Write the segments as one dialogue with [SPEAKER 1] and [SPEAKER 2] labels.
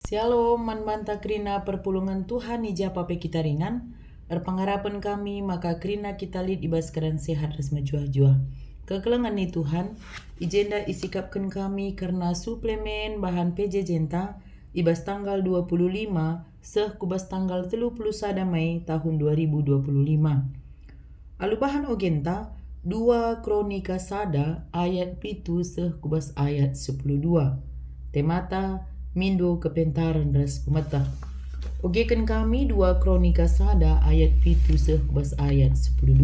[SPEAKER 1] Shalom, manbanta krina perpulungan Tuhan ija pape kita ringan. Pengharapan kami maka krina kita lid ibas keadaan sehat resma jua-jua. Kekelengan ni Tuhan, ijenda isikapkan kami karena suplemen bahan PJ Jenta ibas tanggal 25 seh kubas tanggal 31 Mei tahun 2025. Alu bahan ogenta 2 Kronika Sada ayat pitu seh kubas ayat 12. Temata Mindo kepentaran ras pemetah. Ogekan kami 2 Kronika Sada ayat pitu seh kubas ayat 12.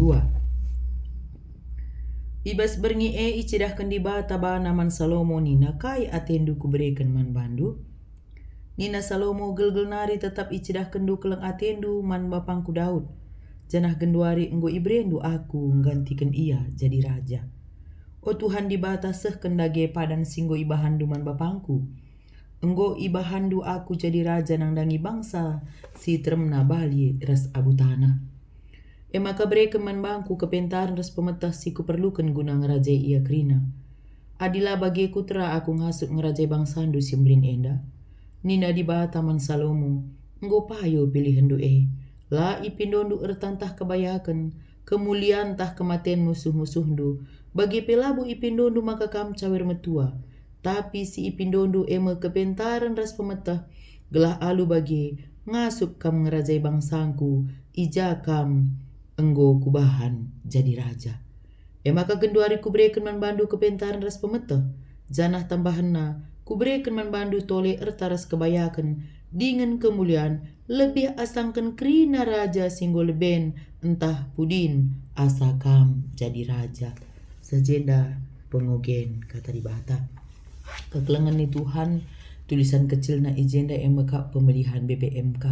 [SPEAKER 1] Ibas berngi icidahkan di bata ba naman Salomo nina kai atendu kuberikan man bandu. Nina Salomo gelgel nari tetap icidahkan du keleng atendu man bapangku Daud. Janah genduari enggo ibrendu aku nggantikan ia jadi raja. O Tuhan di bata seh kendage padan singgo ibahandu man bapangku. Enggo ibahandu aku jadi raja nang dangi bangsa si tremna bali ras abu tanah. Maka mereka manbangku kepentaran ras pemetah si kuperlukan guna ngerajai ia krina. Adila bagi kutra aku ngasuk ngerajai bangsandu simblin enda. Nina di bata man Salomo, enggo payo pilihan du La ipindondu ertantah kebayakan, kemuliaan tah kematian musuh-musuhndu. Bagi pelabu ipindondu maka kam cawer metua. Tapi si ipindondu eme kepentaran ras pemetah, gelah alu bagi ngasup kam ngerajai bangsangku, ija kam enggo kubahan jadi raja. Maka genduari kuberikan man bandu kepentaran ras pemetah, janah tambahanna kuberikan man bandu tole ertaras kebayakan, dengan kemuliaan lebih asangkan krina raja singgo leben entah pudin asa kam jadi raja. Sejenda pengogen kata di bata. Kekelengan ni Tuhan, tulisan kecil na ijenda MK pemilihan BPMK.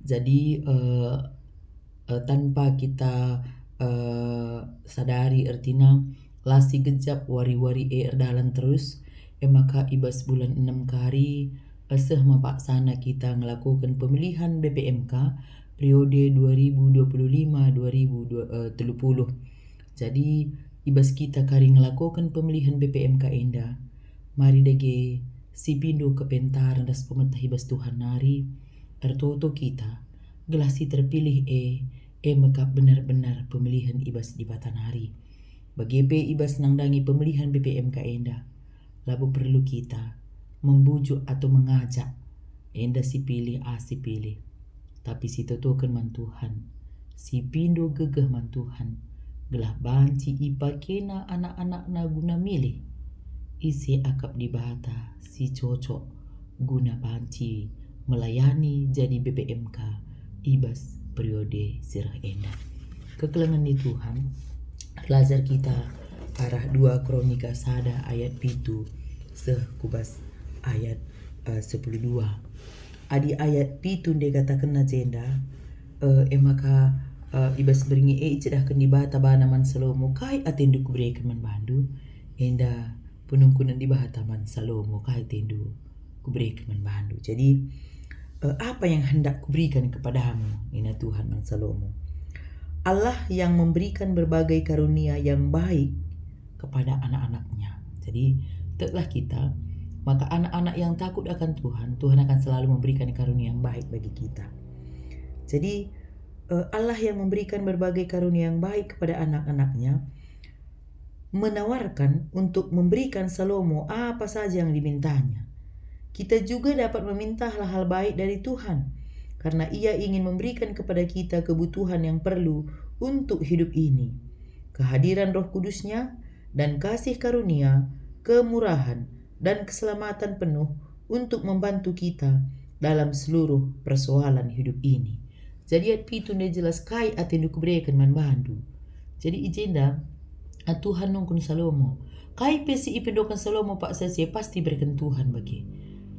[SPEAKER 1] Jadi tanpa kita sadari ertina lasi gejap wari-wari erdalan terus maka ibas bulan 6 kari seh mapaksana kita ngelakukan pemilihan BPMK periode 2025-2030. Jadi ibas kita kari ngelakukan pemilihan BPMK enda. Mari dege si pindo kepentaran das pemetah ibas Tuhan nari ertoto kita gelasi terpilih maka benar-benar pemilihan ibas di batanari. Bagi ibas nangdangi pemilihan BPMK enda labu perlu kita membujuk atau mengajak enda si pilih si pilih, tapi si totokan man Tuhan si pindo gegah man Tuhan gelah banci ipakena anak-anak na guna milih isi akap di bata si cocok guna banci melayani jadi BPMK ibas periode sirah enda. Kekelengan di Tuhan belajar kita arah 2 Kronika Sada ayat pitu seh kubas ayat 12. Adi ayat pitu de katakan na jenda maka ibas beringi icedahkan di bata banaman Salomo kai atendu kuberikan man bandu enda penungkunan di bata man Salomo kai atendu kuberikan man bandu. Jadi apa yang hendak kuberikan kepadamu ina Tuhan man Salomo. Allah yang memberikan berbagai karunia yang baik kepada anak-anaknya. Jadi tetlah kita, maka anak-anak yang takut akan Tuhan, Tuhan akan selalu memberikan karunia yang baik bagi kita. Jadi Allah yang memberikan berbagai karunia yang baik kepada anak-anaknya menawarkan untuk memberikan Salomo apa saja yang dimintanya. Kita juga dapat meminta hal-hal baik dari Tuhan karena ia ingin memberikan kepada kita kebutuhan yang perlu untuk hidup ini. Kehadiran Roh Kudusnya dan kasih karunia, kemurahan, dan keselamatan penuh untuk membantu kita dalam seluruh persoalan hidup ini. Jadi ayat pitu ne jelas kai atendu kuberikan man bandu. Jadi ijenda Tuhan nungkun Salomo. Kai pesi ipendokan Salomo pak saya pasti berikan Tuhan bagi.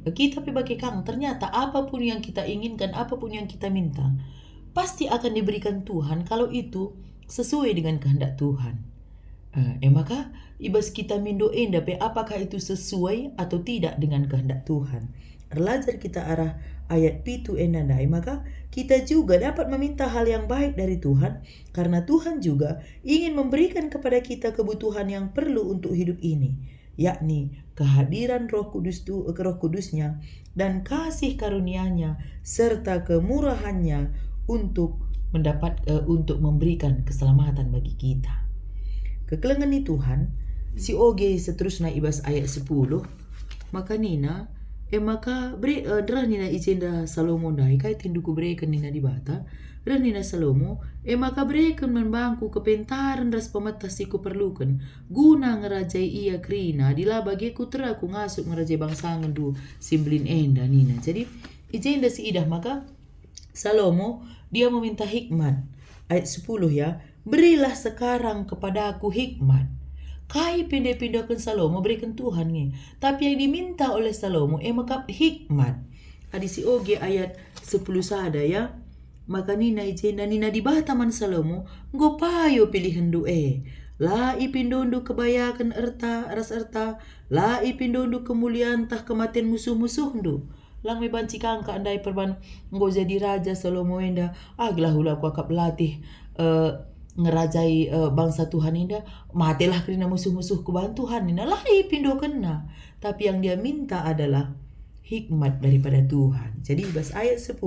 [SPEAKER 1] Kita bagi kang ternyata apapun yang kita inginkan, apapun yang kita minta pasti akan diberikan Tuhan kalau itu sesuai dengan kehendak Tuhan. Maka ibas kita mindo enda apakah itu sesuai atau tidak dengan kehendak Tuhan. Belajar kita arah ayat pitu endandai, maka kita juga dapat meminta hal yang baik dari Tuhan karena Tuhan juga ingin memberikan kepada kita kebutuhan yang perlu untuk hidup ini. yakni kehadiran Roh Kudusnya dan kasih karunia-Nya serta kemurahannya untuk untuk memberikan keselamatan bagi kita. Kekelengan ni Tuhan, si oge seterusnya ibas ayat 10, maka nina, maka drah nina ijenda Salomo dai kai tinduku breken nina di bata, drah nina Salomo, maka breken membangku kepentaran ras pemetas siku perlukan, guna ngerajai ia krina, dila bagiku teraku ngasuk ngerajai bangsangan du simblin enda nina. Jadi ijenda si idah maka Salomo dia meminta hikmat. Ayat 10 ya, berilah sekarang kepadaku hikmat. Kai pindah-pindahkan Salomo berikan Tuhan nih. Tapi yang diminta oleh Salomo maka hikmat. Adi si oge ayat 10 sada ya. Maka nina ijenda nina di bataman Salomo gopayo pilihan doe. La ipindondo kebayakan ras erta, la ipindondo kemuliaan tah kematian musuh-musuh ndu. Lang may banci kangka andai perban ngo jadi raja Salomo enda aglah hula ku akap latih ngerajai bangsa Tuhan enda matilah kerana musuh-musuh ku Tuhan enda lah pindo kena. Tapi yang dia minta adalah hikmat daripada Tuhan. Jadi bas ayat 10,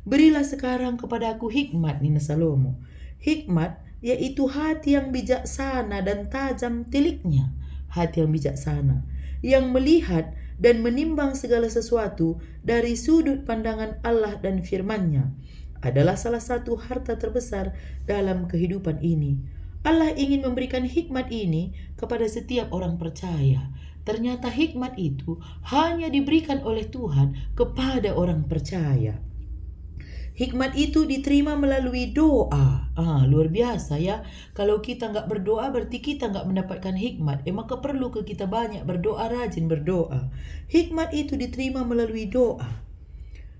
[SPEAKER 1] berilah sekarang kepadaku hikmat nina Salomo. Hikmat yaitu hati yang bijaksana dan tajam tiliknya. Hati yang bijaksana yang melihat dan menimbang segala sesuatu dari sudut pandangan Allah dan firman-Nya adalah salah satu harta terbesar dalam kehidupan ini. Allah ingin memberikan hikmat ini kepada setiap orang percaya. Ternyata hikmat itu hanya diberikan oleh Tuhan kepada orang percaya. Hikmat itu diterima melalui doa. Luar biasa ya. Kalau kita nggak berdoa berarti kita nggak mendapatkan hikmat. Maka perlu ke kita banyak berdoa, rajin berdoa. Hikmat itu diterima melalui doa.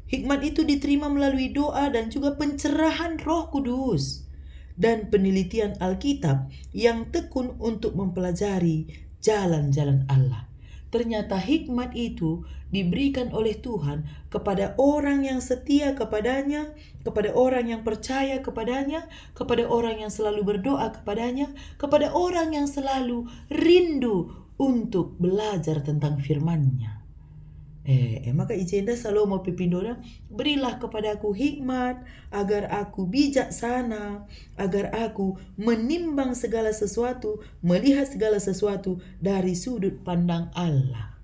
[SPEAKER 1] Hikmat itu diterima melalui doa dan juga pencerahan Roh Kudus. Dan penelitian Alkitab yang tekun untuk mempelajari jalan-jalan Allah. Ternyata hikmat itu diberikan oleh Tuhan kepada orang yang setia kepadanya, kepada orang yang percaya kepadanya, kepada orang yang selalu berdoa kepadanya, kepada orang yang selalu rindu untuk belajar tentang firman-Nya. Maka ijenda Salomo pipindona, berilah kepadaku hikmat agar aku bijaksana, agar aku menimbang segala sesuatu, melihat segala sesuatu dari sudut pandang Allah.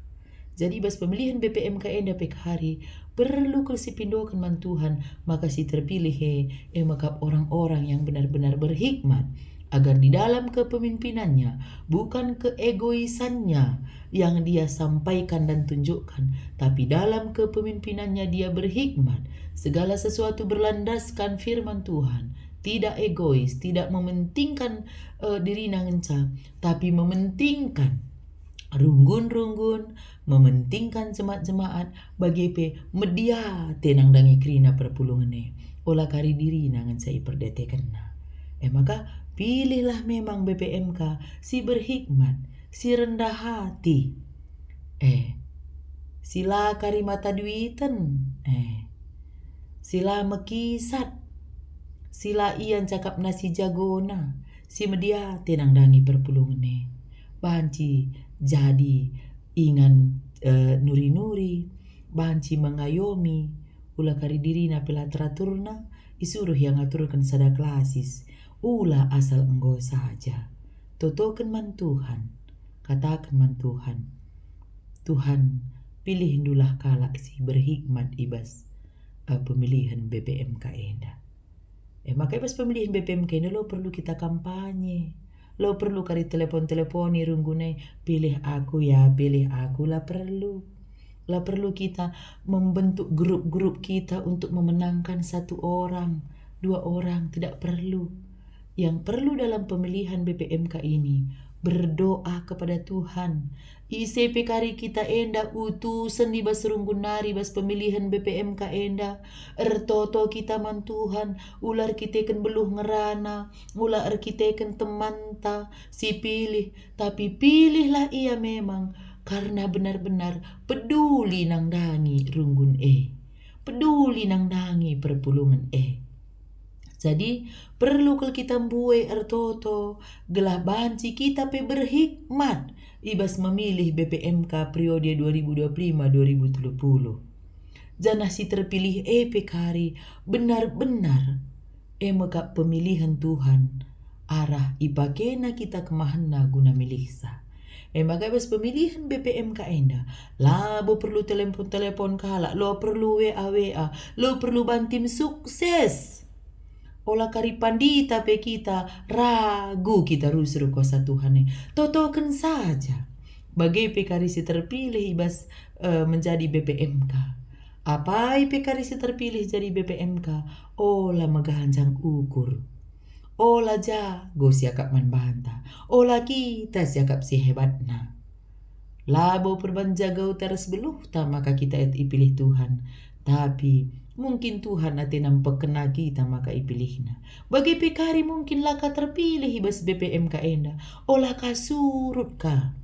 [SPEAKER 1] Jadi bas pemilihan BPMK enda pek hari perlu kesipindokan man Tuhan, maka si terpilih maka orang-orang yang benar-benar berhikmat, agar di dalam kepemimpinannya bukan keegoisannya yang dia sampaikan dan tunjukkan, tapi dalam kepemimpinannya dia berhikmat. Segala sesuatu berlandaskan firman Tuhan, tidak egois, tidak mementingkan diri nangenca, tapi mementingkan runggun-runggun, mementingkan jemaat-jemaat bagi media tenang dangi krina perpulungane olah kari diri nangenca iperdetekan. Maka pilihlah memang BPMK si berhikmat, si rendah hati. Sila karimata duiten. Sila mekisat. Sila ian cakap nasi jagona. Si media tenang dangi perpulungane. Banci jadi ingan nuri-nuri. Banci mengayomi. Ula kari dirina pela teraturna. Isuruh yang aturkan sada klasis. Ula asal engkau saja. Totokan man Tuhan. Katakan man Tuhan. Tuhan pilih indulah kalak si berhikmat ibas pemilihan BPMK enda. Maka ibas pemilihan BPMK enda lo perlu kita kampanye. Lo perlu kari telepon-teleponi runggune. Pilih aku ya, pilih aku lah perlu. Lah perlu kita membentuk grup-grup kita untuk memenangkan 1 orang, 2 orang, tidak perlu. Yang perlu dalam pemilihan BPMK ini berdoa kepada Tuhan. ICP kari kita enda utusan di bas runggunari bas pemilihan BPMK enda. Ertoto kita man Tuhan. Ular kiteken beluh ngerana. Ular kiteken temanta. Si pilih. Tapi pilihlah ia memang. Karena benar-benar peduli nang dangi runggun peduli nang dangi perpulungan Jadi perlu kalau kita buai ertoto gelah banci kita pe berhikmat ibas memilih BPMK periode 2025-2030. Janah si terpilih pekari benar-benar meka pemilihan Tuhan arah ipakena kita kemahana guna milihsa. Maka ibas pemilihan BPMK enda labo perlu telepon kala, lo perlu WA, lo perlu bantim sukses. Olah kari pandita pe kita ragu kita rusur kuasa Tuhan totokan saja. Bagai pekari si terpilih ibas menjadi BPMK. Apa pekari si terpilih jadi BPMK? Olah magahanjang ukur. Olah jago siakap manbanta. Olah kita siakap si hebatna. Labo perbanjagau teras beluh maka kita ipilih Tuhan. Tapi mungkin Tuhan ate nampak kena kita maka ipilihna. Bagi pekari mungkin laka terpilih ibas BPMK enda. Olah kasurut ka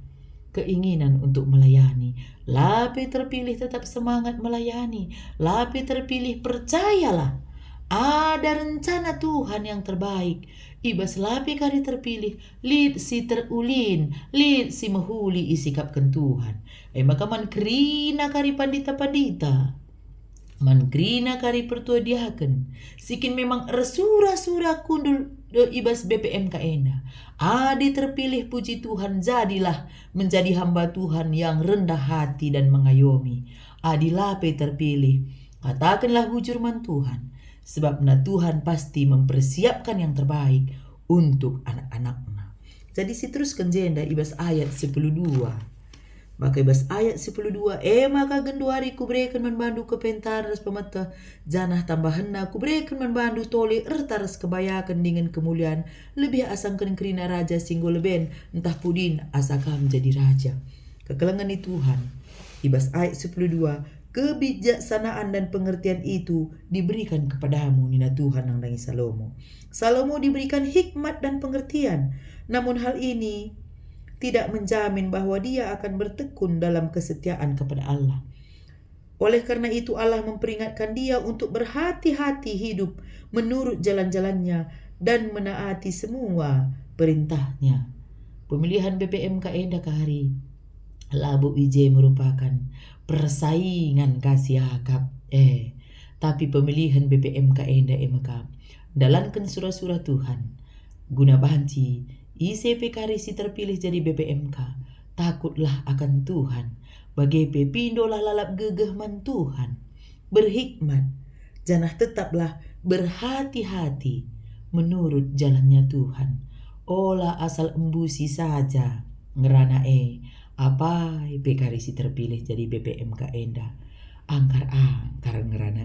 [SPEAKER 1] keinginan untuk melayani. Lapi terpilih tetap semangat melayani. Lapi terpilih percayalah. Ada rencana Tuhan yang terbaik. Ibas lapi kari terpilih, lid si terulin, lid si mahuli isikapkan Tuhan. Maka man krina kari pandita-pandita. Man krina kari pertua diaken. Sikin memang resura-sura kundul ibas BPMK ena. Adi terpilih puji Tuhan jadilah menjadi hamba Tuhan yang rendah hati dan mengayomi. Adi lape terpilih. Katakanlah bujur man Tuhan. Sebab Tuhan pasti mempersiapkan yang terbaik untuk anak-anaknya. Jadi si teruskan jenda ibas ayat 12. Maka ibas ayat 12. Maka genduari kubrekan membandu kepentar ras pemata. Janah tambahanna kubrekan membandu toli ertaras kebayakan dengan kemuliaan. Lebih asangkan kerina raja singgo leben. Entah pudin asakam jadi raja. Kekelengan di Tuhan. Ibas ayat 12. Kebijaksanaan dan pengertian itu diberikan kepadamu Nina Tuhan yang dangi Salomo. Salomo diberikan hikmat dan pengertian. Namun hal ini tidak menjamin bahwa dia akan bertekun dalam kesetiaan kepada Allah. Oleh karena itu Allah memperingatkan dia untuk berhati-hati hidup menurut jalan-jalannya dan menaati semua perintahnya. Pemilihan BPMK enda kahari. Labu IJ merupakan persaingan kasih akap. Tapi pemilihan BPMK enda emeka dalankan surah-surah Tuhan. Guna banci ICP karisi terpilih jadi BPMK. Takutlah akan Tuhan. Bagi pepindolah lalap gegeh man Tuhan. Berhikmat. Janah tetaplah berhati-hati menurut jalannya Tuhan. Olah asal embusi saja. Ngerana apa karisi terpilih jadi BPMK enda. Angkar ngerana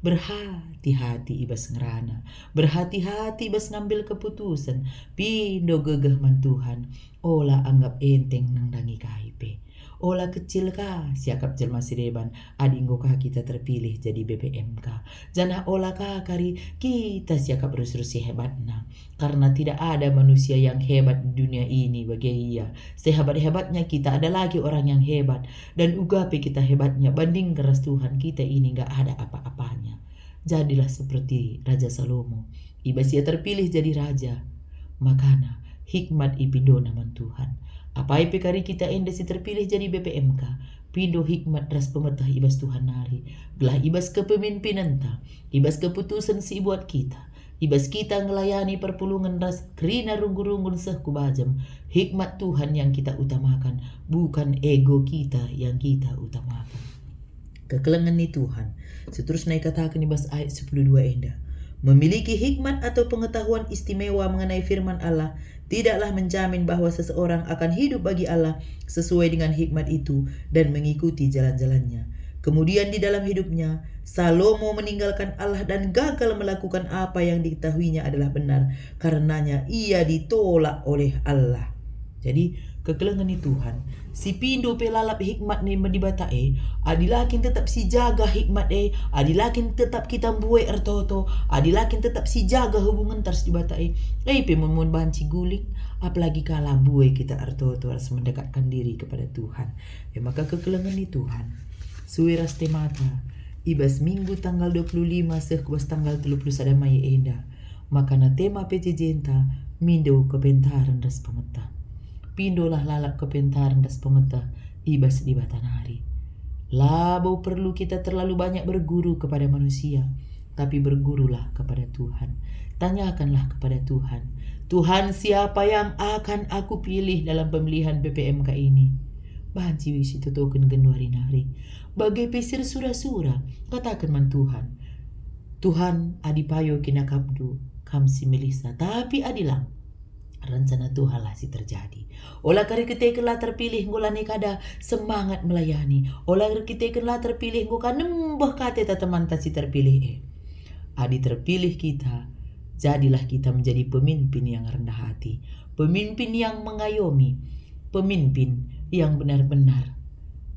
[SPEAKER 1] berhati-hati ibas ngerana. Berhati-hati ibas ngambil keputusan. Pindo gegeh man Tuhan. Olah anggap enteng nang dangi KIP. Olah kecil kah siakap jelma sireban. Adinggo kah kita terpilih jadi BPMK. Janah olah kah kari kita siakap terus-terusi hebatna. Karena tidak ada manusia yang hebat di dunia ini bagi ia. Sehebat-hebatnya kita ada lagi orang yang hebat. Dan ugape kita hebatnya banding keras Tuhan kita ini gak ada apa-apanya. Jadilah seperti Raja Salomo. Ibas ia terpilih jadi raja. Makana hikmat ipindo naman Tuhan. Apa kari kita enda si terpilih jadi BPMK. Pindo hikmat ras pemerintah ibas Tuhan nari. Gelah ibas kepemimpinan ta. Ibas keputusan si buat kita. Ibas kita ngelayani perpulungan ras kerina runggu-runggun seh kubajam. Hikmat Tuhan yang kita utamakan. Bukan ego kita yang kita utamakan. Kekelengan ni Tuhan. Seterusnya katakan ibas ayat 12 enda. Memiliki hikmat atau pengetahuan istimewa mengenai firman Allah tidaklah menjamin bahwa seseorang akan hidup bagi Allah sesuai dengan hikmat itu dan mengikuti jalan-jalannya. Kemudian di dalam hidupnya, Salomo meninggalkan Allah dan gagal melakukan apa yang diketahuinya adalah benar. Karenanya ia ditolak oleh Allah. Jadi kekelengan ni Tuhan. Si pindo pelalap hikmat ni medibatae. Adilakin tetap si jaga hikmat adilakin tetap kita buai ertoto. Adilakin tetap si jaga hubungan tars dibatae. Pemun banci guling. Apalagi kala buai kita ertoto harus mendekatkan diri kepada Tuhan. Maka kekelengan ni Tuhan. Suiras temata. Ibas minggu tanggal 25 sehkuas tanggal 31 Mei enda. Maka na tema PJ Jenta mindo kebentaran ras pemeta. pindolah lalap kepentaran das pemetah ibas di batanari. Labo perlu kita terlalu banyak berguru kepada manusia, tapi bergurulah kepada Tuhan. Tanyakanlah kepada Tuhan, Tuhan, siapa yang akan aku pilih dalam pemilihan BPMK ini? Banci wisi totoken genduari nari. Bagai pesir sura-sura, katakan man Tuhan. Tuhan adipayo kinakabdu, kamsi milisa, tapi adilang. Rencana Tuhan lah si terjadi. Olah kari kita lah terpilih ngulani kada semangat melayani. Olah kita lah terpilih nguka nembah kate teman si terpilih. Adi terpilih kita, jadilah kita menjadi pemimpin yang rendah hati, pemimpin yang mengayomi, pemimpin yang benar-benar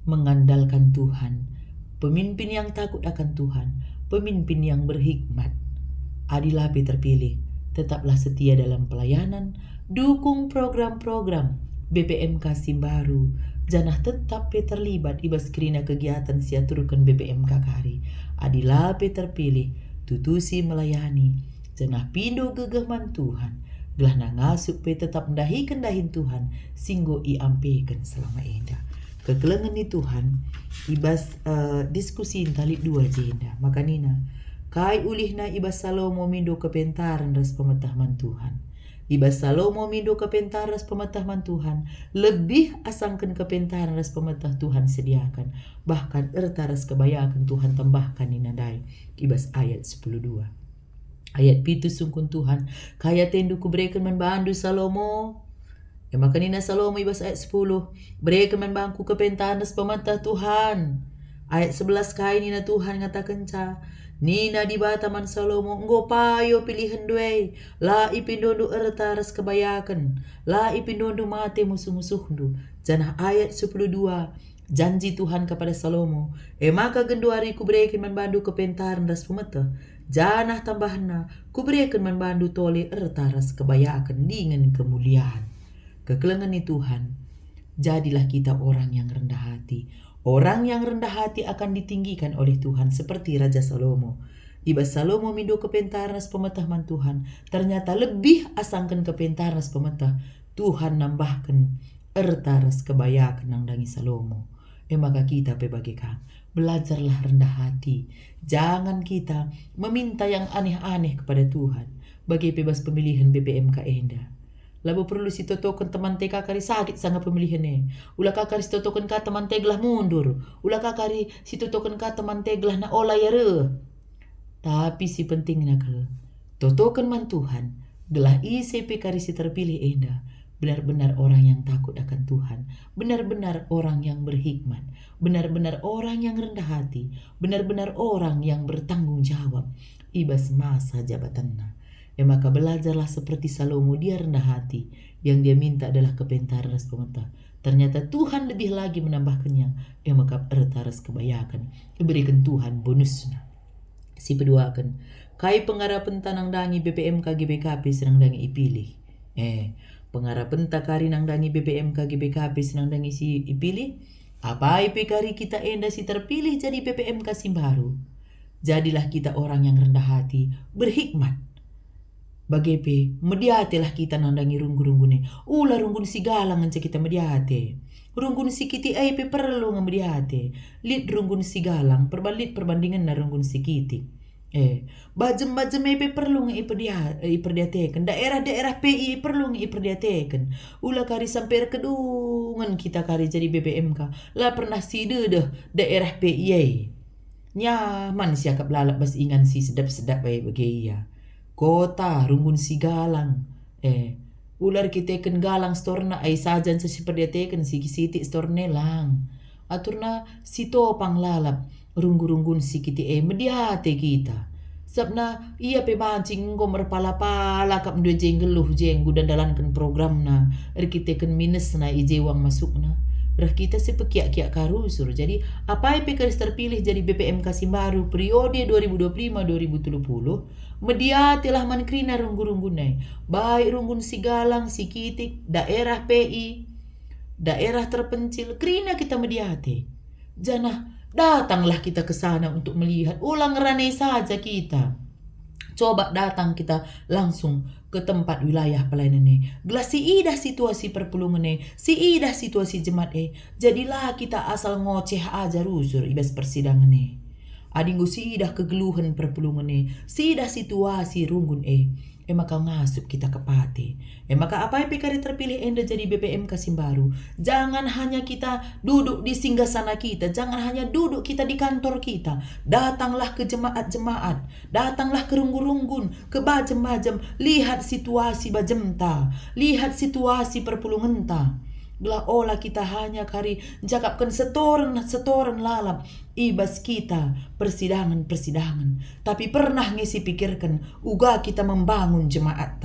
[SPEAKER 1] mengandalkan Tuhan, pemimpin yang takut akan Tuhan, pemimpin yang berhikmat. Adilah terpilih, tetaplah setia dalam pelayanan, dukung program-program BPMK Simbaru, janah tetap terlibat ibas kerina kegiatan siaturkan BPMK kari. Adilah terpilih, tutusi melayani, janah pindo gegeman Tuhan, gelah nangasup tetap mendahikan dahin Tuhan, singgo iampekan selama indah. Kekelengan ni Tuhan, ibas diskusi tali dua jenda, makanina. Kai ulihna ibas Salomo mindo kepentaran ras pemetahman Tuhan. Ibas Salomo mindo kepentaran ras pemetahman Tuhan. Lebih asangkan kepentaran ras pemetah Tuhan sediakan. Bahkan erta ras kebayakan Tuhan tambahkan ninadai. Ibas ayat 10:2. Ayat pitu sungkun Tuhan. Kaya tendu kuberikan membandu Salomo. Maka nina Salomo ibas ayat 10. Berikan membangku kepentaran ras pemetah Tuhan. Ayat 11 kai nina Tuhan ngatakan ca. Nina di bataman Salomo nggo payo pilihan duai la ipindondo erta ras kebayakan la ipindondo mate musuh-musuhndu. Janah ayat 10:2 janji Tuhan kepada Salomo maka genduari kuberikan membandu kepentaran ras pemetah janah tambahna kuberikan membandu tole erta ras kebayakan dengan kemuliaan. Kekelengan ni Tuhan, jadilah kita orang yang rendah hati. Orang yang rendah hati akan ditinggikan oleh Tuhan seperti Raja Salomo. Ibas Salomo mindo kepentaran ras pemetahman Tuhan. Ternyata lebih asangkan kepentaran ras pemetah. Tuhan nambahkan erta ras kebayakan nangdangi Salomo. Maka kita bagaikan belajarlah rendah hati. Jangan kita meminta yang aneh-aneh kepada Tuhan. Bagi bebas pemilihan BPMK Enda. Lalu perlu si totokan teman teka kari sakit sangat pemilihannya. Ulah kakari si totokan ka teman teglah mundur. Ulah kakari si totokan ka teman teglah na olah ya re. Tapi si penting nakal. Totokan man Tuhan. Gelah ICP kari si terpilih enda. Benar-benar orang yang takut akan Tuhan. Benar-benar orang yang berhikmat. Benar-benar orang yang rendah hati. Benar-benar orang yang bertanggung jawab. Ibas masa jabatannya. Maka belajarlah seperti Salomo, dia rendah hati. Yang dia minta adalah kepentaran ras pemetah. Ternyata Tuhan lebih lagi menambahkannya. Maka erta ras kebayakan. Diberikan Tuhan bonusnya. Si peduakan. Kai pengharapan tanang dangi BPMK GBKP senang dangi ipilih. Pengharapan takari nang dangi BPMK GBKP senang dangi si ipilih. Apa IP kari kita enda si terpilih jadi BPMK Simbaru. Jadilah kita orang yang rendah hati, berhikmat. Bagepe, mediatelah kita nandangi runggu-runggune. Ulah runggun si galang ngance kita mediate. Runggun si kiti pe perlu ngamediate. Lid runggun si galang, perbandingan na runggun si kiti. Bajem-bajem pe perlu iperdiateken. Daerah-daerah PI perlu iperdiateken. Ulah kari sampai kedungan kita kari jadi BPMK. Lah pernah si deh daerah PI. Nyaman siakap lalap bas ingan si sedap-sedap bagaya. Kota runggun si galang. Ular kita ken galang storna ay sajan sa siperdiateken si kisiti storne lang. Aturna si topang lalap runggu-runggun si kiti mediate kita. Sabna iya pe bancing ko merpala-pala kap dua jenggeluh jenggu dan dalankan program na. Kita ken minus na ijewang masuk na. Rah kita sepekiak-kiak karusur. Jadi apa yang pekaris terpilih jadi BPMK Simbaru periode 2025-2030 mediatilah mankrina runggu-runggunai. Baik runggun si galang, si kitik, daerah PI, daerah terpencil, krina kita mediate. Janah datanglah kita ke sana untuk melihat. Ulang ranai saja kita. Coba datang kita langsung ke tempat wilayah pelayanan ni. Gelas si idah situasi perpulungan ni, si idah situasi jemaat jadilah kita asal ngoceh aja rusur ibas persidangan ni. Adinggu si idah kegeluhan perpulungan ni, si idah situasi runggun maka ngasup kita ke pati. Maka apa kari terpilih enda jadi BPMK Simbaru. Jangan hanya kita duduk di singgasana kita, jangan hanya duduk kita di kantor kita. Datanglah ke jemaat-jemaat, datanglah ke runggun-runggun, ke bajem-bajem, lihat situasi bajemta, lihat situasi perpulungan ta. Belah olah kita hanya kari jakapkan setoran lalap ibas kita persidangan. Tapi pernah ngisi pikirkan uga kita membangun jemaat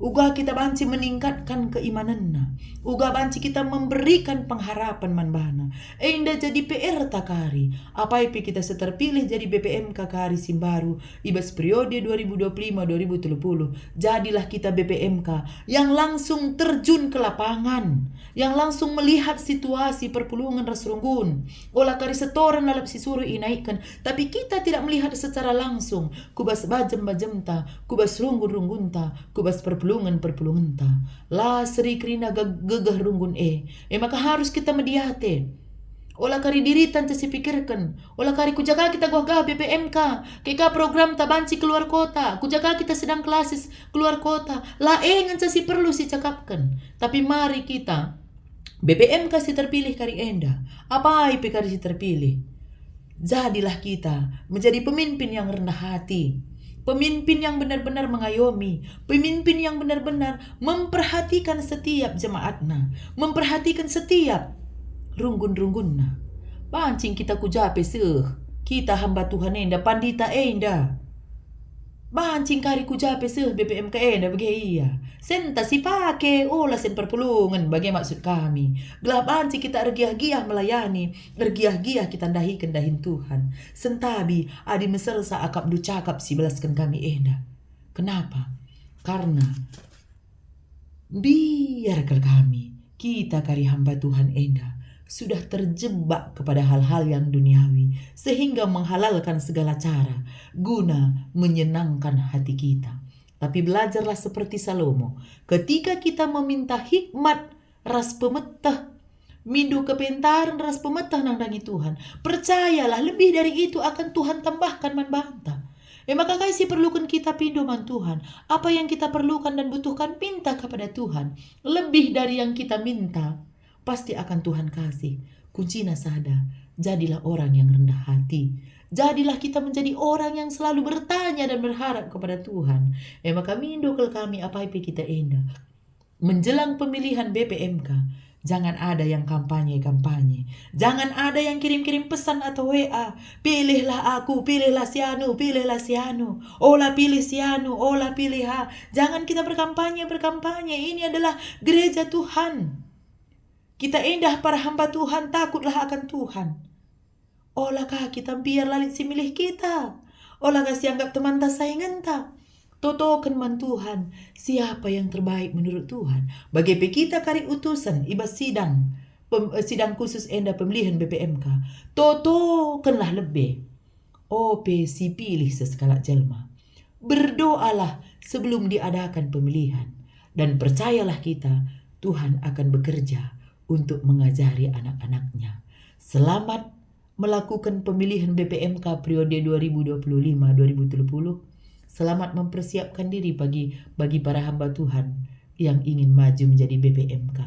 [SPEAKER 1] uga kita banci meningkatkan keimananna, uga banci kita memberikan pengharapan manbana. Indah jadi PR takari. Apa ipi kita seterpilih jadi BPMK kari Simbaru ibas periode 2025-2030. Jadilah kita BPMK yang langsung terjun ke lapangan, yang langsung melihat situasi perpulungan Rasrunggun. Olah kari setoran lalap sisuru inaikkan, tapi kita tidak melihat secara langsung. Kubas bajem-bajemta, kubas runggun-runggunta, kubas perpulungan ta. La seri krina gegah runggun maka harus kita mediate. Olah kari diritan si pikirkan. Olah kari kujaga kita gua BPMK. Keka program tabanci keluar kota. Kujaga kita sedang klasis keluar kota. La ngan si perlu si cakapkan. Tapi mari kita BPMK si terpilih kari enda. Apa ipi kari si terpilih? Jadilah kita menjadi pemimpin yang rendah hati. Pemimpin yang benar-benar mengayomi, pemimpin yang benar-benar memperhatikan setiap jemaatna, memperhatikan setiap runggun-runggunna. Pancing kita kujape kita hamba Tuhan enda, pandita enda. Bancing kari kujape BPMK enda bagi iya. Senta si pake olah sen perpulungan bagi maksud kami. Gelap bancing kita ergiah-giah melayani, ergiah-giah kita dahikan dahin Tuhan. Sentabi adi mesersa akap du cakap si belaskan kami enda. Kenapa? Karena biarkan kami, kita kari hamba Tuhan enda sudah terjebak kepada hal-hal yang duniawi sehingga menghalalkan segala cara guna menyenangkan hati kita. Tapi belajarlah seperti Salomo, ketika kita meminta hikmat ras pemetah, mindu kepentaran ras pemetah nangdangi Tuhan, percayalah lebih dari itu akan Tuhan tambahkan manbanta. Maka kasih perlukan kita pindoman Tuhan. Apa yang kita perlukan dan butuhkan, minta kepada Tuhan. Lebih dari yang kita minta, pasti akan Tuhan kasih. Kuncinya sada, jadilah orang yang rendah hati. Jadilah kita menjadi orang yang selalu bertanya dan berharap kepada Tuhan. Maka mindo kami apa ipi kita enda. Menjelang pemilihan BPMK, jangan ada yang kampanye-kampanye. Jangan ada yang kirim-kirim pesan atau WA. Pilihlah aku, pilihlah si anu, pilihlah si anu. Olah pilih si anu, olah pilih ha. Jangan kita berkampanye. Ini adalah gereja Tuhan. Kita indah para hamba Tuhan, takutlah akan Tuhan. Olahkah kita biar lalit si milih kita. Olahkah si anggap teman tak saingan tak. Totokan man Tuhan, siapa yang terbaik menurut Tuhan. Bagi kita kari utusan ibas sidang khusus enda pemilihan BPMK. Totokanlah lebih. Si pilih sesekala jelma. Berdoalah sebelum diadakan pemilihan. Dan percayalah kita, Tuhan akan bekerja untuk mengajari anak-anaknya. Selamat melakukan pemilihan BPMK periode 2025-2030. Selamat mempersiapkan diri bagi para hamba Tuhan yang ingin maju menjadi BPMK.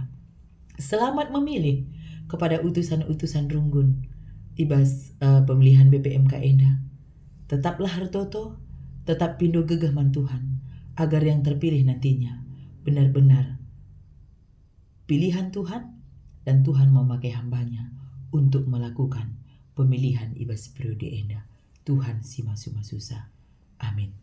[SPEAKER 1] Selamat memilih kepada utusan-utusan runggun ibas pemilihan BPMK enda. Tetaplah hartoto, tetap pindo gegah man Tuhan, agar yang terpilih nantinya benar-benar pilihan Tuhan, dan Tuhan memakai hambanya untuk melakukan pemilihan ibas periode enda. Tuhan si masuk susah. Amin.